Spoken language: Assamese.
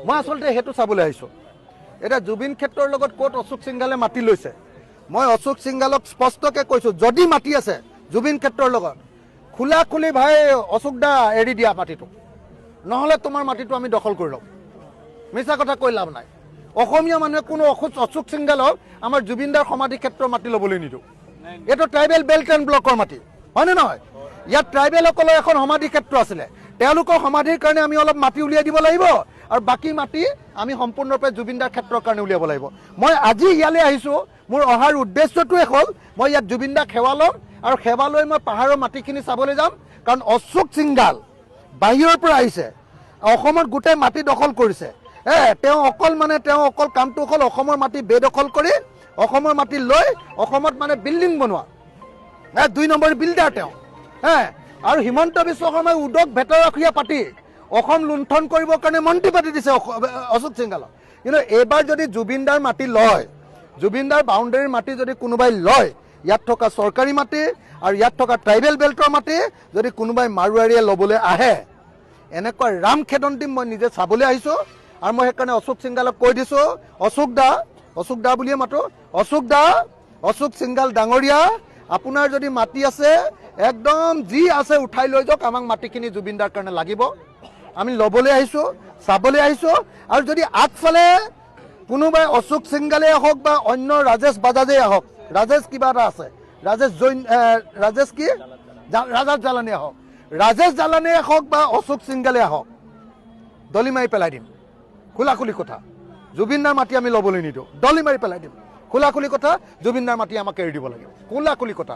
মই আচলতে সেইটো চাবলৈ আহিছোঁ। এতিয়া জুবিন ক্ষেত্ৰৰ লগত ক'ত অশোক সিংঘালে মাটি লৈছে, মই অশোক সিংঘালক স্পষ্টকৈ কৈছোঁ, যদি মাটি আছে জুবিন ক্ষেত্ৰৰ লগত খোলা খুলি ভাই অশোক দা এৰি দিয়া মাটিটো, নহ'লে তোমাৰ মাটিটো আমি দখল কৰি ল'ম। মিছা কথা কৈ লাভ নাই। অসমীয়া মানুহে কোনো অশোক সিংঘালক আমাৰ জুবিনদাৰ সমাধি ক্ষেত্ৰৰ মাটি ল'বলৈ নিদিওঁ। এইটো ট্ৰাইবেল বেল্ট এণ্ড ব্লকৰ মাটি, হয়নে নহয়? ইয়াত ট্ৰাইবেলসকলৰ এখন সমাধি ক্ষেত্ৰ আছিলে, তেওঁলোকৰ সমাধিৰ কাৰণে আমি অলপ মাটি উলিয়াই দিব লাগিব, আৰু বাকী মাটি আমি সম্পূৰ্ণৰূপে জুবিনদাৰ ক্ষেত্ৰৰ কাৰণে উলিয়াব লাগিব। মই আজি ইয়ালৈ আহিছোঁ, মোৰ অহাৰ উদ্দেশ্যটোৱে হ'ল মই ইয়াত জুবিনদাক সেৱা ল'ম, আৰু সেৱা লৈ মই পাহাৰৰ মাটিখিনি চাবলৈ যাম। কাৰণ অশোক সিংঘাল বাহিৰৰ পৰা আহিছে, অসমত গোটেই মাটি দখল কৰিছে। তেওঁ অকল কামটো হ'ল অসমৰ মাটি বেদখল কৰি অসমৰ মাটি লৈ অসমত বিল্ডিং বনোৱা, 2 নম্বৰ বিল্ডাৰ তেওঁ। আৰু হিমন্ত বিশ্ব শৰ্মাই উদক ভেটৰখীয়া পাতি অসম লুণ্ঠন কৰিবৰ কাৰণে মন্ত্ৰী পাতি দিছে অশোক সিংঘালক। কিন্তু এইবাৰ যদি জুবিনদাৰ মাটি লয়, জুবিনদাৰ বাউণ্ডেৰীৰ মাটি যদি কোনোবাই লয়, ইয়াত থকা চৰকাৰী মাটি আৰু ইয়াত থকা ট্ৰাইবেল বেল্টৰ মাটি যদি কোনোবাই মাৰোৱাৰীয়ে ল'বলৈ আহে, এনেকুৱা ৰামখেদন দিম মই নিজে চাবলৈ আহিছোঁ। আৰু মই সেইকাৰণে অশোক সিংঘালক কৈ দিছোঁ, অশোক দা বুলিয়ে মাতো, অশোক সিংঘাল ডাঙৰীয়া, আপোনাৰ যদি মাটি আছে একদম যি আছে উঠাই লৈ যাওক, আমাক মাটিখিনি জুবিনদাৰ কাৰণে লাগিব, আমি ল'বলৈ আহিছোঁ, চাবলৈ আহিছোঁ। আৰু যদি আগফালে কোনোবাই অশোক সিংঘালেই হওক বা অন্য ৰাজেশ বাজাজেই আহক, ৰাজেশ কিবা এটা আছে, ৰাজেশ জালানিয়ে হওক, ৰাজেশ জালানিয়ে হওক বা অশোক সিংঘালে হওক, দলি মাৰি পেলাই দিম। খোলাখুলি কথা, জুবিনদাৰ মাটি আমি ল'বলৈ নিদিওঁ, দলি মাৰি পেলাই দিম। খোলাখুলি কথা, জুবিনদাৰ মাটি আমাক এৰি দিব লাগিব, খোলাখুলি কথা।